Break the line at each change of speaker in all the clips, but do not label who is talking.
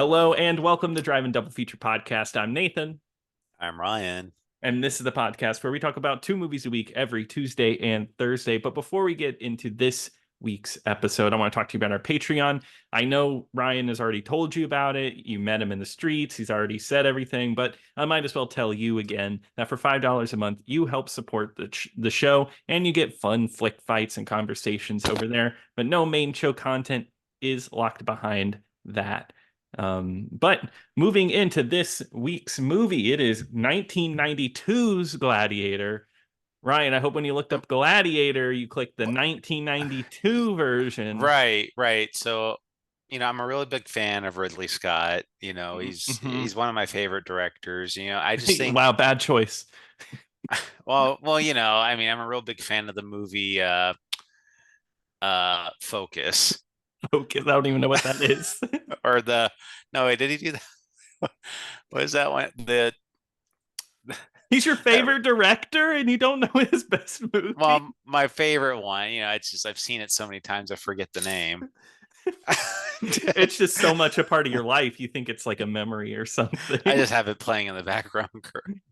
Hello and welcome to Drive-In Double Feature Podcast. I'm Nathan,
I'm Ryan.
and this is the podcast where we talk about two movies a week every Tuesday and Thursday. But before we get into this week's episode, I want to talk to you about our Patreon. I know Ryan has already told you about it. You met him in the streets. He's already said everything, but I might as well tell you again that for $5 a month, you help support the show and you get fun flick fights and conversations over there. But no main show content is locked behind that. But moving into this week's movie, it is 1992's Gladiator. Ryan, I hope when you looked up Gladiator, you clicked the 1992 version.
Right, right. So, I'm a really big fan of Ridley Scott. He's
Mhm.
he's one of my favorite directors. I just think,
Wow, bad choice.
I'm a real big fan of the movie Focus
Focus. I don't even know what that is.
or the no, wait, did he do that? What is that one? The
He's your
that
favorite director, and you don't know his best movie.
well, my favorite one, it's just I've seen it so many times I forget the name.
It's just so much a part of your life. You think it's like a memory or
I
something.
just have it playing in the background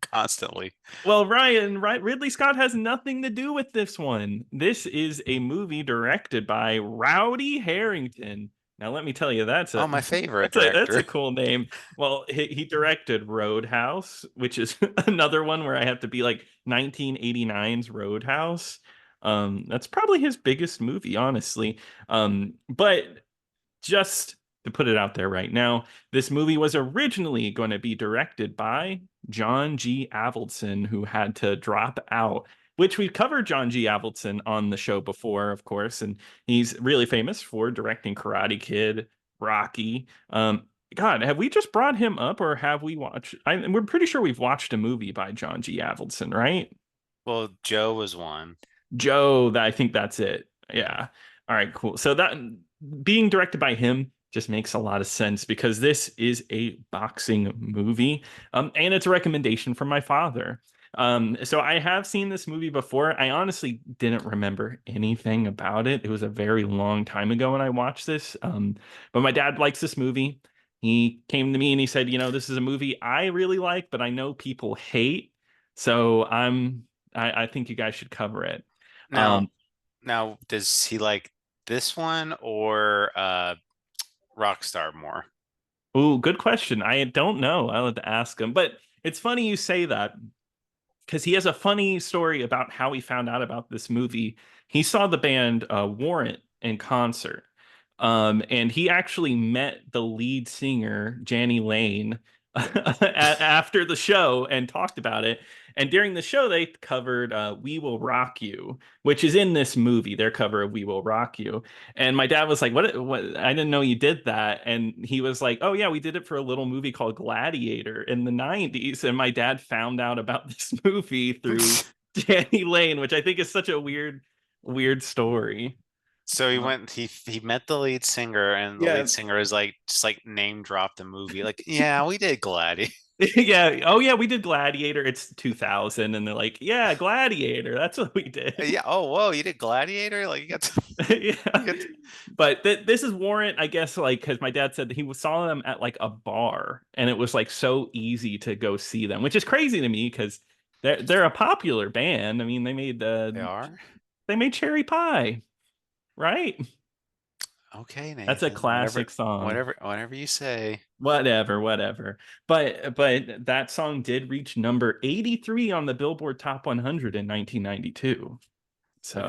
constantly.
Well, Ryan, right? Ridley Scott has nothing to do with this one. This is a movie directed by Rowdy Harrington. Now, let me tell you, that's
Oh,
a
my favorite
that's a
director.
cool name. Well, he directed Roadhouse, which is another one where I have to be like 1989's Roadhouse. That's probably his biggest movie, honestly. But just to put it out there right now, this movie was originally going to be directed by John G. Avildsen, who had to drop out, which we've covered John G. Avildsen on the show before, of course, and he's really famous for directing Karate Kid, Rocky. God, have we just brought him up or have we watched? We're pretty sure we've watched a movie by John G. Avildsen, right?
Well, Joe was one.
Joe, I think that's it. Yeah. All right, cool. So that being directed by him just makes a lot of sense because this is a boxing movie. And it's a recommendation from my father. So I have seen this movie before. I honestly didn't remember anything about it. It was a very long time ago when I watched this. But my dad likes this movie. He came to me and he said, this is a movie I really like, but I know people hate. So I think you guys should cover it.
Now,
Um,
now, does he like this one or Rockstar more?
Ooh, good question. I don't know. I'll have to ask him. But it's funny you say that because he has a funny story about how he found out about this movie. He saw the band Warrant in concert. And he actually met the lead singer, Janny Lane, after the show and talked about it. And during the show, they covered We Will Rock You, which is in this movie, their cover of We Will Rock You. And my dad was like, What? I didn't know you did that." And he was like, "Oh yeah, we did it for a little movie called Gladiator in the '90s." And my dad found out about this movie through Danny Lane, which I think is such a weird story.
So he
Uh,
went, he met the lead singer, and the lead
yeah.
singer is like just like name dropped the movie. Like, yeah, we did Gladiator.
Yeah. Oh yeah, we did Gladiator. It's 2000 and they're like, "Yeah, Gladiator. That's what we did."
Yeah. Oh, whoa, you did Gladiator? Like you
Yeah.
got to,
But this is Warrant, I guess, like because my dad said that saw them at like a bar and it was like so easy to go see them, which is crazy to me because they're a popular band. I mean,
they are.
they made Cherry Pie, right?
Okay,
That's a
Nathan. Whatever,
classic song.
whatever you say.
Whatever. But that song did reach number 83 on the Billboard Top 100 in 1992. So,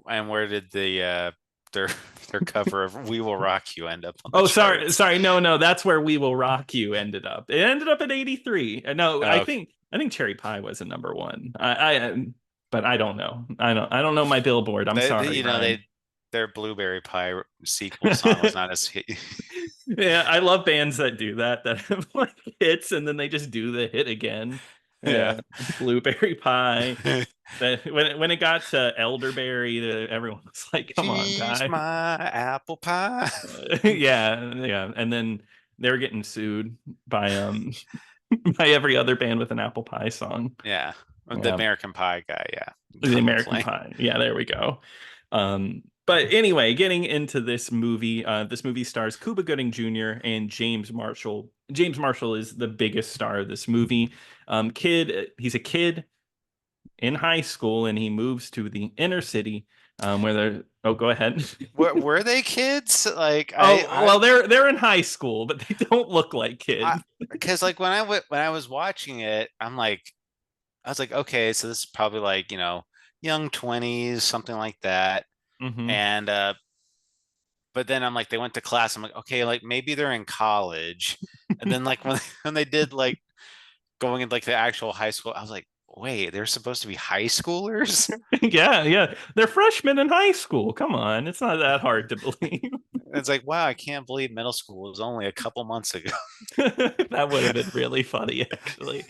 And where did their their cover of "We Will Rock You" end up on the
oh, sorry,
charts?
sorry, no, that's where "We Will Rock You" ended up. It ended up at 83. No,
Oh, okay.
I think "Cherry Pie" was a number one. But I don't know. I don't know my Billboard. I'm sorry, Ryan.
Their Blueberry Pie sequel song was not as hit.
Yeah, I love bands that do that have like hits and then they just do the hit again.
Yeah.
Yeah, Blueberry Pie. That when it got to Elderberry, everyone was like, "Come on,
She's
guy."
my apple pie.
Yeah. And then they were getting sued by by every other band with an apple pie song.
Yeah. The
Yeah,
American Pie guy, yeah.
the American
Definitely.
Pie. Yeah, there we go. But anyway, getting into this movie stars Cuba Gooding Jr. and James Marshall. James Marshall is the biggest star of this movie. He's a kid in high school, and he moves to the inner city, where they're. Oh, go ahead.
Were they kids? Like
Oh, well, they're in high school, but they don't look like
I
kids.
because like when I was watching it, I was like, okay, so this is probably like, young 20s, something like that.
Hmm.
And but then I'm like, they went to class. I'm like, okay, like maybe they're in college. And then like when when they did like going into like the actual high school, I was like, wait, they're supposed to be high schoolers?
Yeah, yeah. They're freshmen in high school. Come on, it's not that hard to believe.
It's like, wow, I can't believe middle school was only a couple months ago.
That would have been really funny, actually.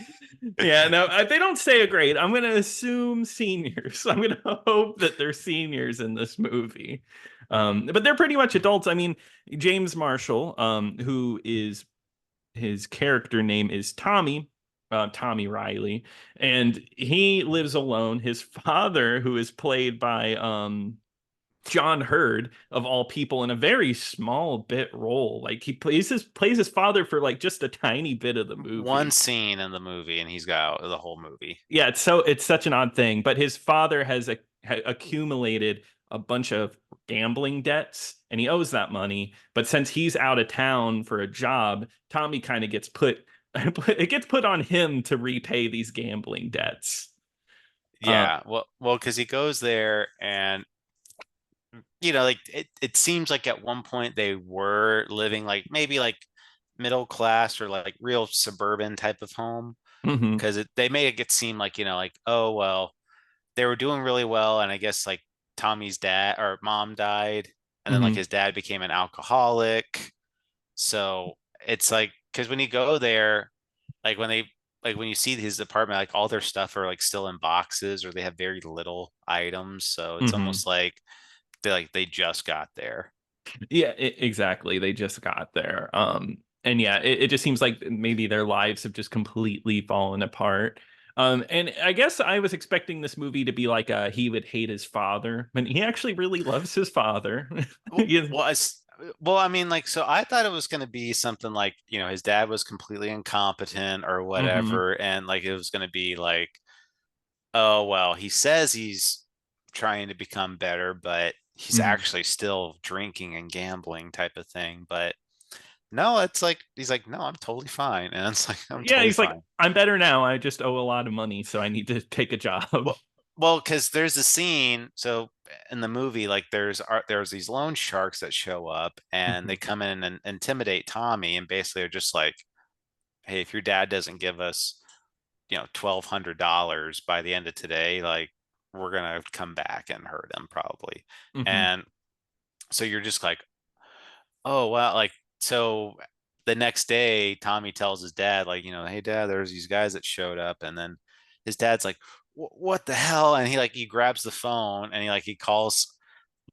Yeah, no, they don't say a grade. I'm going to assume seniors. I'm going to hope that they're seniors in this movie. But they're pretty much adults. I mean, James Marshall, who is his character name is Tommy, Tommy Riley, and he lives alone. His father, who is played by John Hurd of all people in a very small bit role. Like he plays his father for like just a tiny bit of the
One
movie.
scene in the movie, and he's got the whole movie.
Yeah, it's such an odd thing, but his father accumulated a bunch of gambling debts and he owes that money, but since he's out of town for a job, Tommy kind of gets put it gets put on him to repay these gambling debts. Uh
Yeah, well, because he goes there and like it seems like at one point they were living like maybe like middle class or like real suburban type of home
mhm,
because they made it seem like like, oh well, they were doing really well, and I guess like Tommy's dad or mom died, and then like
mhm,
his dad became an alcoholic. So it's like because when you go there, like when you see his apartment, like all their stuff are like still in boxes or they have very little items, so it's
mhm.
almost like they just got there.
Yeah, exactly. They just got there. And yeah, it just seems like maybe their lives have just completely fallen apart. And I guess I was expecting this movie to be like he would hate his father, but he actually really loves his father.
Well,
Yeah.
well, I mean, like, so I thought it was going to be something like, his dad was completely incompetent or
Hmm.
whatever. And like, it was going to be like, oh, well, he says he's trying to become better, but he's
Hmm.
actually still drinking and gambling type of thing. But no, it's like, he's like, no, I'm totally fine. And it's like, I'm
Yeah,
totally
he's like,
fine.
I'm better now. I just owe a lot of money, so I need to take a job.
Well, because there's a scene. So in the movie, like there's these loan sharks that show up and they
Mhm.
come in and intimidate Tommy, and basically are just like, hey, if your dad doesn't give us, $1,200 by the end of today, like we're gonna come back and hurt him probably.
Mhm.
And so you're just like, oh wow, like so the next day Tommy tells his dad, like, hey dad, there's these guys that showed up, and then his dad's like, what the hell? And he grabs the phone and he calls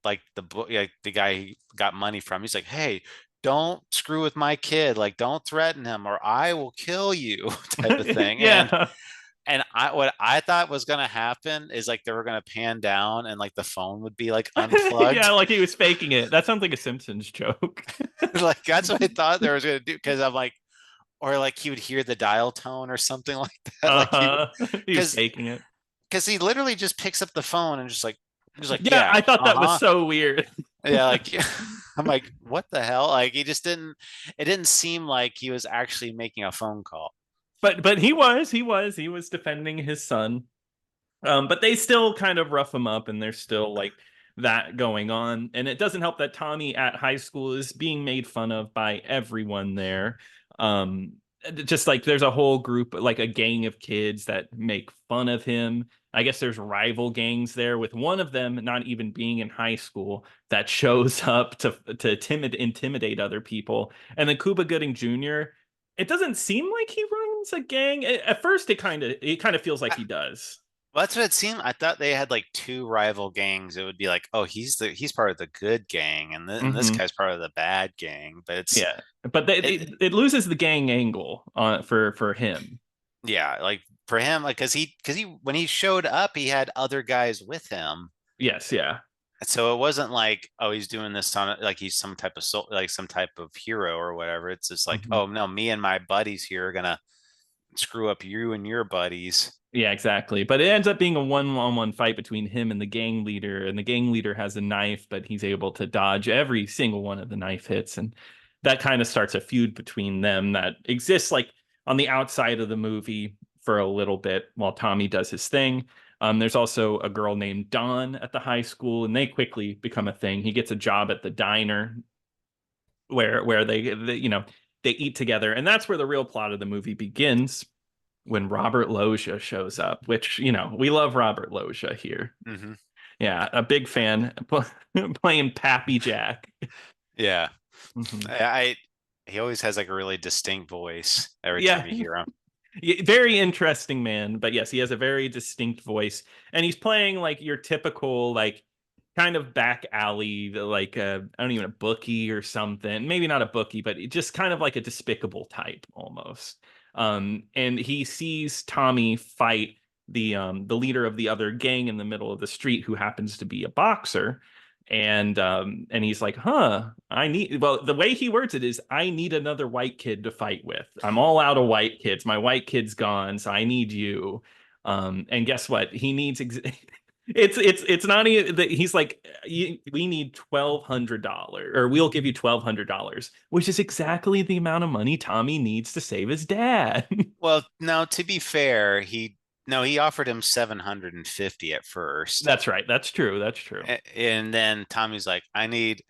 like the guy he got money from. He's like, hey, don't screw with my kid, like don't threaten him or I will kill you type of thing. and
Yeah.
and what I thought was gonna happen is like they were gonna pan down and like the phone would be like
Yeah,
unplugged.
like he was faking it. That sounds like a Simpsons joke.
Like that's what I thought they was gonna do, because I'm like, or like he would hear the dial tone or something like that. Like
Uh-huh. He was
because
faking it.
he literally just picks up the phone and just like,
Yeah,
yeah,
I thought that was
uh-huh.
so weird.
Yeah, like I'm like, what the hell? Like he just didn't it didn't seem like he was actually making a phone call.
But he was defending his son. But they still kind of rough him up, and there's still like that going on. And it doesn't help that Tommy at high school is being made fun of by everyone there. Um, just like there's a whole group, like a gang of kids that make fun of him. I guess there's rival gangs there, with one of them not even being in high school that shows up to intimidate other people. And then Cuba Gooding Jr. It doesn't seem like he runs a gang. At first, it kind of feels like
I,
he does.
well, that's what it seemed. I thought they had like two rival gangs. It would be like, oh, he's part of the good gang, and this
Hmm.
guy's part of the bad gang. But
Yeah, but it loses the gang angle for him.
yeah, like for him, like because he when he showed up, he had other guys with him.
Yes, yeah.
So it wasn't like, oh, he's doing this on like he's some type of like some type of hero or whatever. It's just like,
Mhm.
oh no, me and my buddies here are gonna screw up you and your buddies.
Yeah, exactly. But it ends up being a one-on-one fight between him and the gang leader, and the gang leader has a knife, but he's able to dodge every single one of the knife hits, and that kind of starts a feud between them that exists like on the outside of the movie for a little bit while Tommy does his thing. There's also a girl named Dawn at the high school, and they quickly become a thing. He gets a job at the diner where they they eat together, and that's where the real plot of the movie begins when Robert Loggia shows up, which, we love Robert Loggia here.
Hmm.
Yeah, a big fan playing Pappy Jack.
Yeah.
Mhm.
I he always has like a really distinct voice every time
Yeah,
you hear him.
very interesting man, but yes, he has a very distinct voice, and he's playing like your typical like kind of back alley, like I don't even a bookie or something. Maybe not a bookie, but just kind of like a despicable type almost. And he sees Tommy fight the leader of the other gang in the middle of the street, who happens to be a boxer. And he's like, huh, well, the way he words it is, I need another white kid to fight with. I'm all out of white kids. My white kid's gone, so I need you. And guess what? He needs it's not even that he's like, we need $1,200, or we'll give you $1,200, which is exactly the amount of money Tommy needs to save his dad.
Well, no, to be fair, he offered him 750 at first.
That's right. That's true. That's true.
And then Tommy's like, I need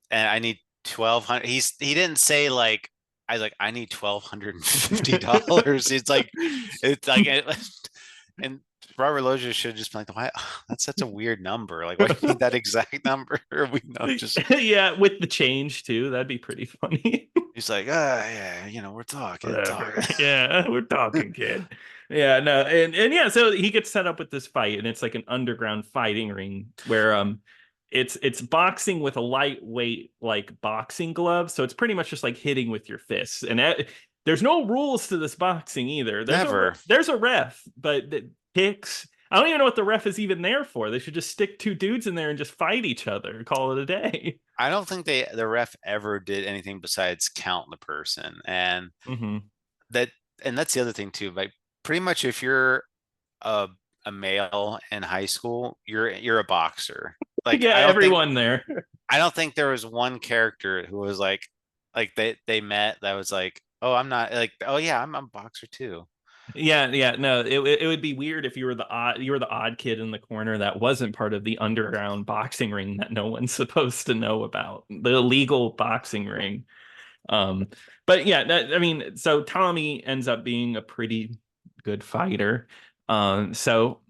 1,200. He didn't say like I was like, I need $1,250. It's like and Robert Loggia should have just been like, why that's such a weird number. Like, why do you need that exact number? We know just
Yeah, with the change too. That'd be pretty funny.
he's like, yeah, we're talking.
Whatever. Yeah, we're talking, kid. Yeah, no, and yeah, so he gets set up with this fight, and it's like an underground fighting ring where it's boxing with a lightweight like boxing glove, so it's pretty much just like hitting with your fists. And there's no rules to this boxing either.
Never.
There's a ref, but the picks. I don't even know what the ref is even there for. They should just stick two dudes in there and just fight each other, call it a day.
I don't think the ref ever did anything besides count the person.
Hmm.
That and that's the other thing too. Like pretty much if you're a a male in high school, you're a boxer. Like
Yeah, everyone there.
I don't think there was one character who was like they met that was like, oh, I'm not like, oh yeah, I'm a boxer too.
Yeah, yeah, no, it would be weird if you were the odd kid in the corner that wasn't part of the underground boxing ring that no one's supposed to know about, the illegal boxing ring. Um, but yeah, I mean, so Tommy ends up being a pretty good fighter. So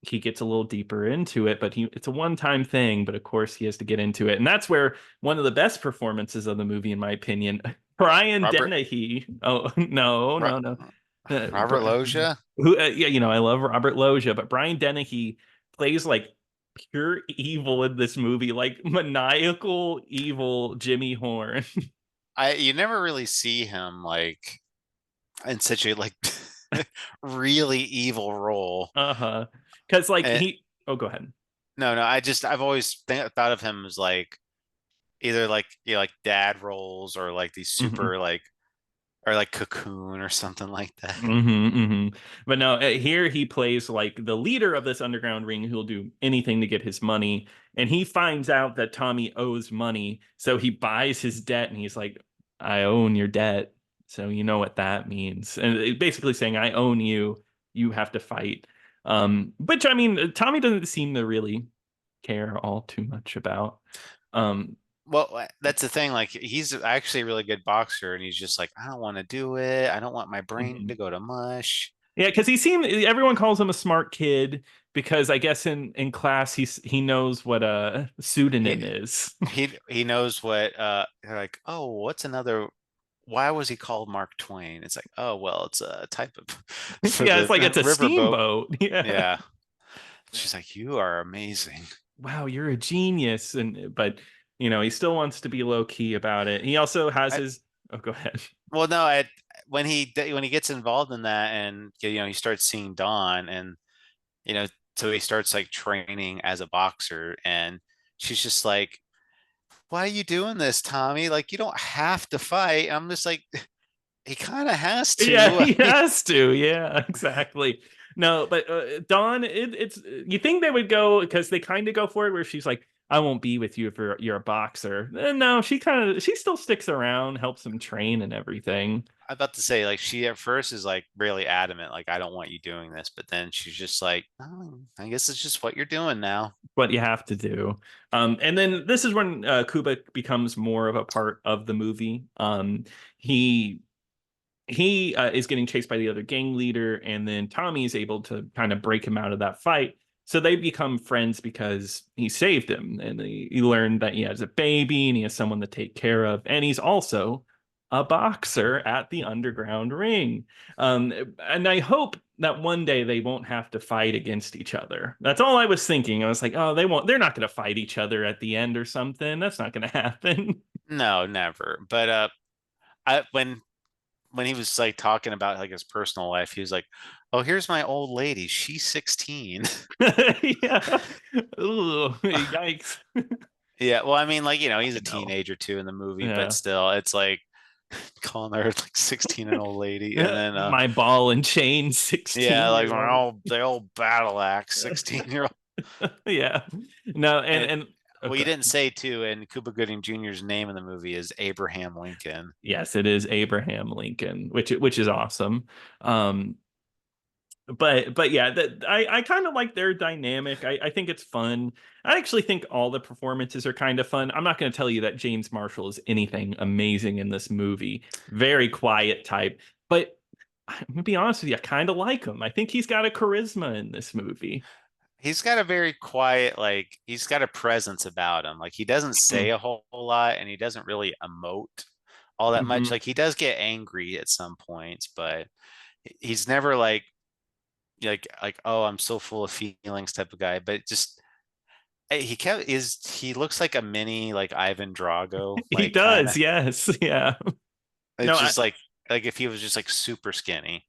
he gets a little deeper into it, but it's a one-time thing, but of course he has to get into it. And that's where one of the best performances of the movie, in my opinion, Brian
Robert
Dennehy. Oh, no,
Ro-
no, no. Uh,
Robert Loggia.
yeah, I love Robert Loggia, but Brian Dennehy plays like pure evil in this movie, like maniacal evil Jimmy Horn.
I you never really see him like in such a like really evil role.
Uh-huh. Because like
And
oh, go ahead.
no, I've always thought of him as like either like like dad roles or like these
Hmm.
super like or like Cocoon or something like that.
But no, here he plays like the leader of this underground ring who'll do anything to get his money. And he finds out that Tommy owes money. So he buys his debt, and he's like, I own your debt. So you know what that means. And basically saying, I own you. You have to fight. Which I mean, Tommy doesn't seem to really care all too much about. Um,
Well, that's the thing. Like he's actually a really good boxer, and he's just like, I don't want to do it. I don't want my brain to
mhm.
go to mush.
Yeah, because everyone calls him a smart kid because I guess in class he knows what a
He
pseudonym is.
he knows what they're like, oh, what's another why was he called Mark Twain? It's like, oh well, it's a type of for
Yeah, it's
the
like it's a
riverboat.
steamboat. Yeah.
Yeah. She's like, you are amazing.
Wow, you're a genius. And but he still wants to be low key about it. He also has
I
his oh, go ahead.
well no, when he gets involved in that and he starts seeing Dawn and you know so he starts like training as a boxer, and she's just like, why are you doing this, Tommy? Like, you don't have to fight. I'm just like, he kind of has
Yeah,
to.
he has to. Yeah, exactly. No, but Dawn, it's you think they would go because they kind of go for it where she's like, "I won't be with you if you're a boxer." No, she still sticks around, helps him train and everything.
I'm about to say, like, she at first is like really adamant, like, I don't want you doing this, but then she's just like, oh, I guess it's just what you're doing now.
What you have to do. And then this is when Cuba becomes more of a part of the movie. He he is getting chased by the other gang leader, and then Tommy is able to kind of break him out of that fight. So they become friends because he saved him, and he learned that he has a baby and he has someone to take care of, and he's also a boxer at the underground ring. And I hope that one day they won't have to fight against each other. That's all I was thinking. I was like, oh, they won't. They're not going to fight each other at the end or something. That's not going to happen.
No, never. But I when he was like talking about like his personal life, he was like, "Oh, here's my old lady. She's 16."
Yeah. Ooh, yikes.
Yeah, well, I mean, like, he's a
I know.
teenager too in the movie, but
Yeah.
still, it's like calling her like 16 an old lady, and then
My ball and chain
yeah,
16
like
year old.
the old battle axe 16-year-old.
Yeah. No,
And
and
well, you
okay.
didn't say too, and Cuba Gooding Jr.'s name in the movie is Abraham Lincoln.
Yes, it is Abraham Lincoln, which is awesome. Um, but yeah, that I kind of like their dynamic. I think it's fun. I actually think all the performances are kind of fun. I'm not going to tell you that James Marshall is anything amazing in this movie. Very quiet type, but I'm gonna be honest with you, I kind of like him. I think he's got a charisma in this movie.
He's got a very quiet, like he's got a presence about him. Like he doesn't say a whole lot, and he doesn't really emote all that much.
Mm-hmm.
Like he does get angry at some points, but he's never like oh, I'm so full of feelings type of guy. But just he looks like a mini like Ivan Drago,
He
like kind
does,
of.
yes, yeah. No,
It's
I
just like if he was just like super skinny.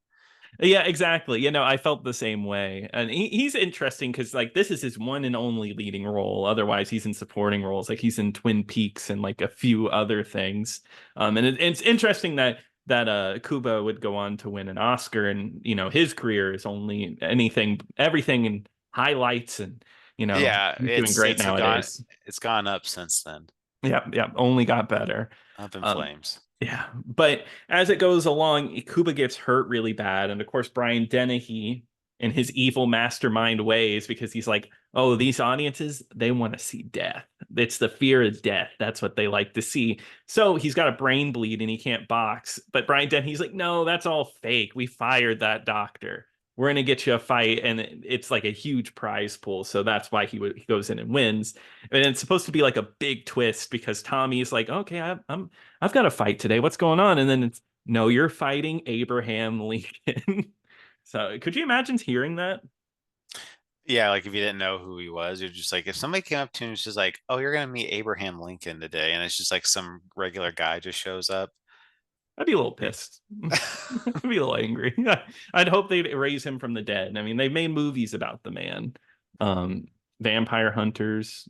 Yeah, exactly. I felt the same way. And he's interesting because like this is his one and only leading role. Otherwise, he's in supporting roles. Like he's in Twin Peaks and like a few other things. And it's interesting that Kuba would go on to win an Oscar, and his career is only everything in highlights, and
Yeah,
he's doing great nowadays.
it's gone up since then,
Yeah, yeah, only got better.
up in
Um,
flames.
yeah, but as it goes along, Kuba gets hurt really bad, and of course Brian Dennehy in his evil mastermind ways, because he's like, "Oh, these audiences, they want to see death. It's the fear of death. That's what they like to see." So he's got a brain bleed and he can't box. But Brian Dennehy's like, "No, that's all fake. We fired that doctor. We're gonna get you a fight, and it's like a huge prize pool." So that's why he goes in and wins. And it's supposed to be like a big twist because Tommy's like, "Okay, I've got a fight today. What's going on?" And then it's, no, you're fighting Abraham Lincoln. So could you imagine hearing that?
Yeah, like if you didn't know who he was, you're just like if somebody came up to you and was just like, "Oh, you're gonna meet Abraham Lincoln today," and it's just like some regular guy just shows up.
I'd be a little pissed. I'd be a little angry. I'd hope they'd erase him from the dead. I mean, they've made movies about the man, um, vampire hunters,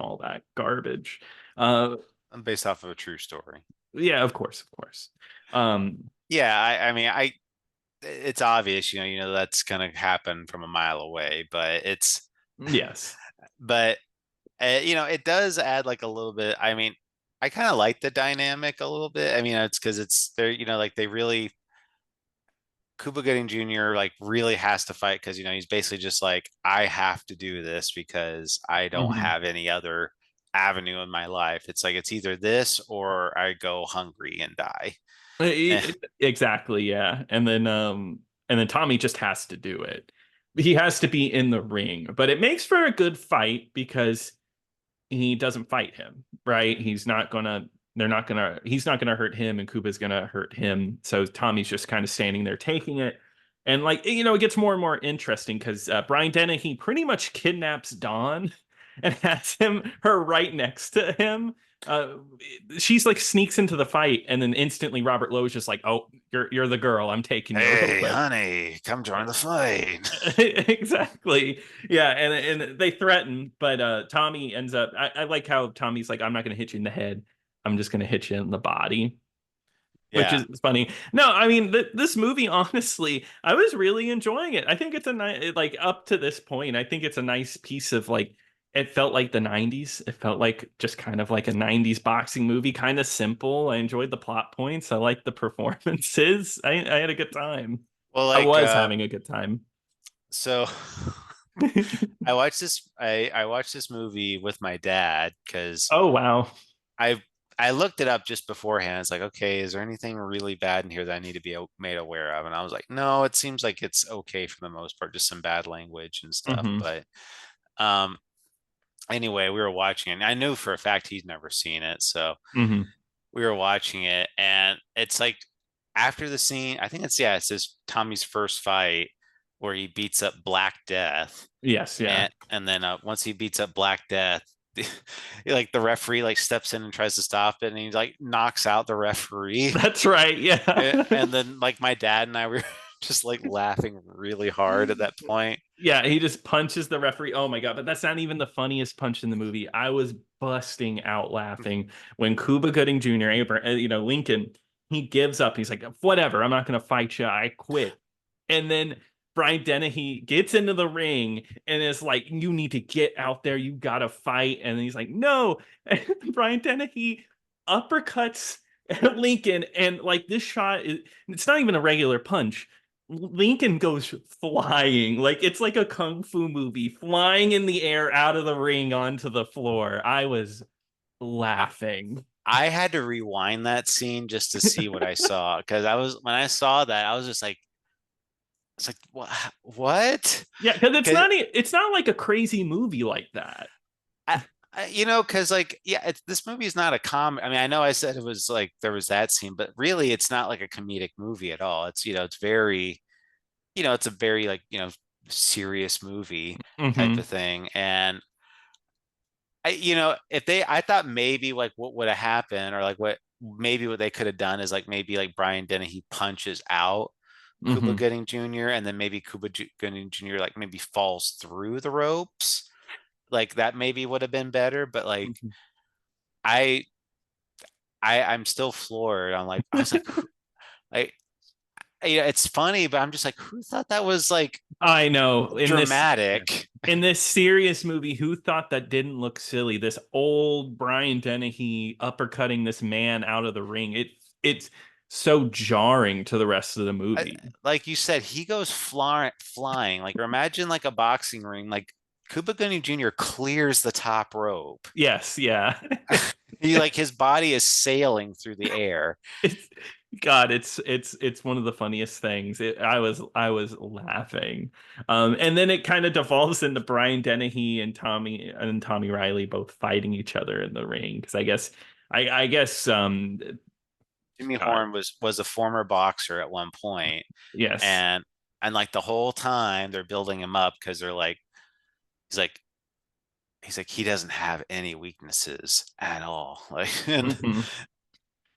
all that garbage. Uh,
Based off of a true story.
yeah, of course, of course. Um,
Yeah, I mean, it's obvious, that's gonna happen from a mile away,
yes.
but it does add like a little bit. I mean, I kind of like the dynamic a little bit. I mean, it's because it's they're like they really Cuba Gooding Jr. like really has to fight because he's basically just like I have to do this because I don't
Mhm.
have any other avenue in my life. It's like it's either this or I go hungry and die.
Exactly, yeah. And then Tommy just has to do it. He has to be in the ring, but it makes for a good fight because he doesn't fight him, right? He's not gonna hurt him, and Kuba's gonna hurt him. So Tommy's just kind of standing there taking it. And like, it gets more and more interesting because Brian Dennehy pretty much kidnaps Dawn and has her right next to him. Uh, she's like sneaks into the fight, and then instantly Robert Lowe is just like, "Oh, you're the girl. I'm taking you real
Hey,
quick.
honey, come join the fight.
Exactly. Yeah, and they threaten, but Tommy ends up. I like how Tommy's like, I'm not going to hit you in the head. I'm just going to hit you in the body, which
Yeah.
is funny. No, I mean this movie, honestly, I was really enjoying it. I think it's a nice, like up to this point, I think it's a nice piece of like. It felt like the 90s. It felt like just kind of like a 90s boxing movie, kind of simple. I enjoyed the plot points. I liked the performances. I had a good time.
Well,
I
like,
was having a good time.
so I watched this movie with my dad because
Oh wow.
I I looked it up just beforehand. It's like, okay, is there anything really bad in here that I need to be made aware of? And I was like, no, it seems like it's okay for the most part, just some bad language and stuff.
Hmm.
But um, anyway, we were watching it. And I knew for a fact he's never seen it, so
Hmm.
we were watching it, and it's like after the scene, I think it's yeah, it's this Tommy's first fight where he beats up Black Death,
Yes, yeah.
and then once he beats up Black Death, like the referee like steps in and tries to stop it, and he like knocks out the referee,
That's right. Yeah.
and then like my dad and I were just like laughing really hard at that point.
Yeah, he just punches the referee. Oh my God, but that's not even the funniest punch in the movie. I was busting out laughing when Cuba Gooding Jr., Lincoln, he gives up. He's like, whatever, I'm not going to fight you. I quit. And then Brian Dennehy gets into the ring and is like, you need to get out there. You got to fight. And he's like, no. And Brian Dennehy uppercuts Lincoln. And like this shot, it's not even a regular punch. Lincoln goes flying like it's like a kung fu movie, flying in the air out of the ring onto the floor. I was
I,
laughing.
I had to rewind that scene just to see what I saw because I was when I saw that I was just like, it's like what?
Yeah, because
Because
it's not like a crazy movie like that.
I, you know, because like yeah, this movie is not a I mean, I know I said it was like there was that scene, but really, it's not like a comedic movie at all. It's it's very it's a very like serious movie type
Hmm.
of thing, and if I thought maybe like what would have happened or like what they could have done is like maybe like Brian Dennehy punches out Cuba
Hmm.
Gooding Jr. and then maybe Gooding Jr. like maybe falls through the ropes. Like that maybe would have been better, but like
Hmm.
I I'm still floored. I was like like it's funny, but I'm just like who thought that was like
I know. Yeah.
dramatic?
In this serious movie, who thought that didn't look silly? This old Brian Dennehy uppercutting this man out of the ring. It's so jarring to the rest of the
I,
movie.
like you said, he goes flying. Like imagine like a boxing ring. Like Cuba Gooding Jr. clears the top rope.
Yes, yeah.
He like his body is sailing through the air.
It's God, it's one of the funniest things. I was laughing. And then it kind of devolves into Brian Dennehy and Tommy Riley both fighting each other in the ring. Because I guess
Jimmy
God,
Horn was a former boxer at one point,
yes.
and like the whole time they're building him up because they're like he's like he doesn't have any weaknesses at all. Like
Hmm.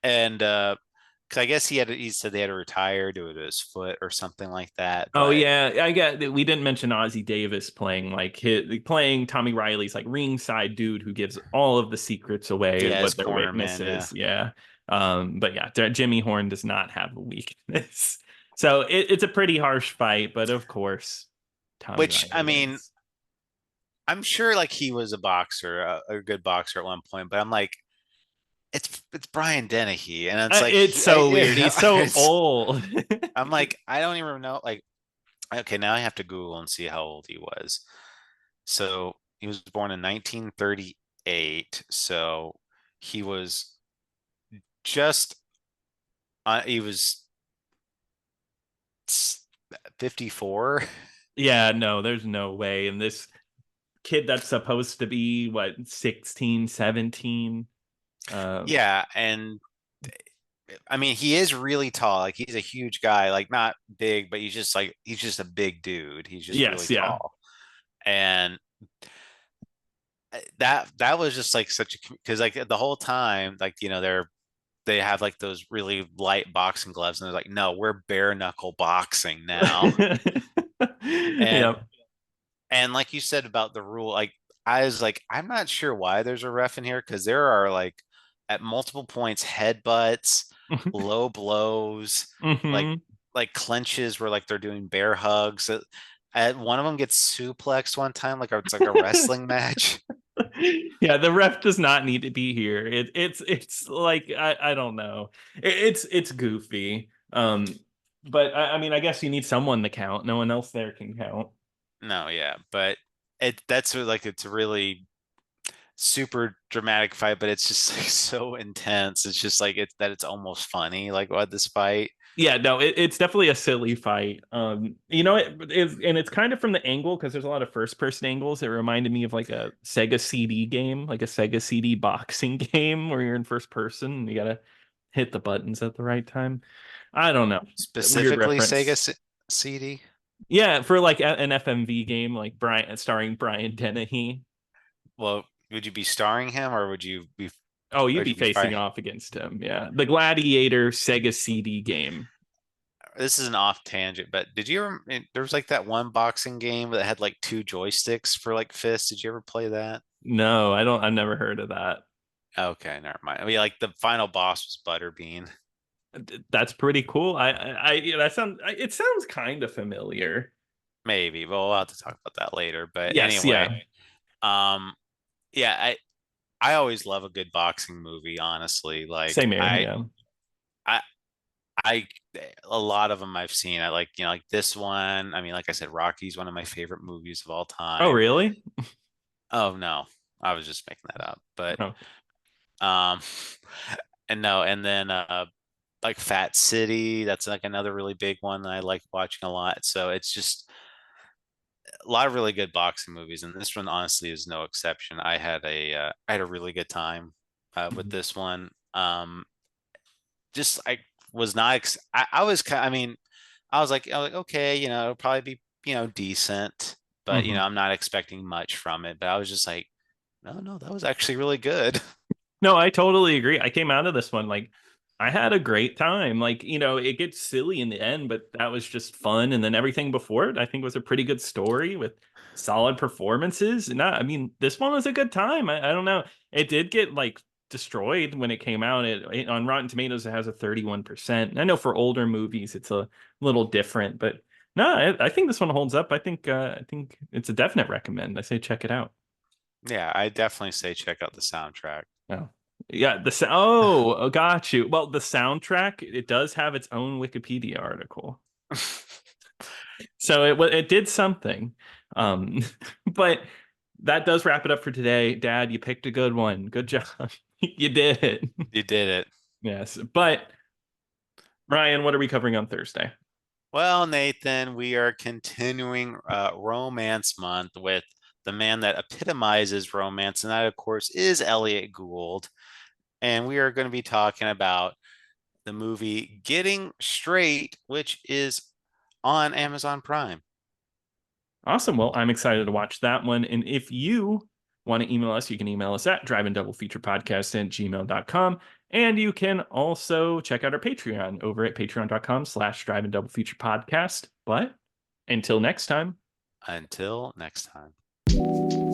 and because I guess he said they had to retire due to his foot or something like that.
Oh
But
yeah, we didn't mention Ozzie Davis playing Tommy Riley's like ringside dude who gives all of the secrets away,
yeah, his
what their
cornerman,
weakness
yeah.
is. Yeah. But yeah, Jimmy Horn does not have a weakness. So it's a pretty harsh fight, but of course, Tommy
Which I
Riley
mean,
wins.
I'm sure like he was a boxer, a good boxer at one point, but I'm like, it's Brian Dennehy, and it's like
It's so weird. He's so
it's,
old.
I'm like, I don't even know. Like, okay, now I have to Google and see how old he was. So he was born in 1938. So he was just he was 54.
Yeah, no, there's no way. And this kid that's supposed to be what, 16, 17. Um,
Yeah, and I mean, he is really tall. Like he's a huge guy, like not big, but he's just a big dude. He's just really
yes, yeah.
tall. And that was just like such a because like the whole time, like they're they have like those really light boxing gloves, and they're like, no, we're bare knuckle boxing now. And
Yeah.
and like you said about the rule, like I was like, I'm not sure why there's a ref in here because there are like at multiple points headbutts, low blows, like
Hmm.
clenches where like they're doing bear hugs. One of them gets suplexed one time, like it's like a wrestling match.
Yeah, the ref does not need to be here. It's like I don't know. It's goofy. But I mean, I guess you need someone to count. No one else there can count.
No, yeah, but that's like it's a really super dramatic fight, but it's just like so intense. It's just like it's almost funny, like what this fight.
Yeah, no, it's definitely a silly fight. And it's kind of from the angle because there's a lot of first person angles. It reminded me of like a Sega CD game, like a Sega CD boxing game where you're in first person and you gotta hit the buttons at the right time. I don't know. Weird
Specifically
reference.
CD.
Yeah, for like an FMV game, like Brian starring Brian Dennehy.
Well, would you be starring him or
Oh, you'd
would
be
you be
facing
fighting?
off against him. Yeah, the Gladiator Sega CD game.
This is an off tangent, but did you ever there was like that one boxing game that had like two joysticks for like fists. Did you ever play that?
No, I don't. I've never heard of that.
Okay, never mind. I mean, like the final boss was Butterbean.
That's pretty cool. Yeah, that sounds. It sounds kind of familiar.
Maybe, but we'll have to talk about that later. But
Yes,
anyway,
yeah.
um, yeah, I always love a good boxing movie, honestly.
Same here. Yeah.
I I a lot of them I've seen. I like, like this one. I mean, like I said, Rocky's one of my favorite movies of all
Oh,
time.
really?
Oh no, I was just making that up. But
Oh,
um and no, and then like Fat City, that's like another really big one that I like watching a lot. So it's just a lot of really good boxing movies, and this one honestly is no exception. I had a really good time with
mhm.
this one. Just I was not I was kind I mean I was like okay, it'll probably be decent, but
Mhm.
I'm not expecting much from it. But I was just like, no, that was actually really good.
No, I totally agree. I came out of this one like I had a great time. Like, it gets silly in the end, but that was just fun. And then everything before it, I think was a pretty good story with solid performances. And I mean, this one was a good time. I don't know. It did get like destroyed when it came out. On Rotten Tomatoes, it has a 31%. I know for older movies, it's a little different, but no, I think this one holds up. I think it's a definite recommend. I say check it out.
Yeah, I definitely say check out the soundtrack.
Oh, yeah. Oh, got you. Well, the soundtrack it does have its own Wikipedia article, so it did something. Um, but that does wrap it up for today. Dad, you picked a good one. Good job. You did it.
You did it.
Yes. But Ryan, what are we covering on Thursday?
Well, Nathan, we are continuing Romance Month with the man that epitomizes romance, and that, of course, is Elliot Gould. And we are going to be talking about the movie Getting Straight, which is on Amazon Prime.
Awesome. Well, I'm excited to watch that one. And if you want to email us, you can email us at driveanddoubleFeaturePodcast@gmail.com. And you can also check out our Patreon over at patreon.com/driveanddoubleFeaturePodcast. But until next time.
Until next time.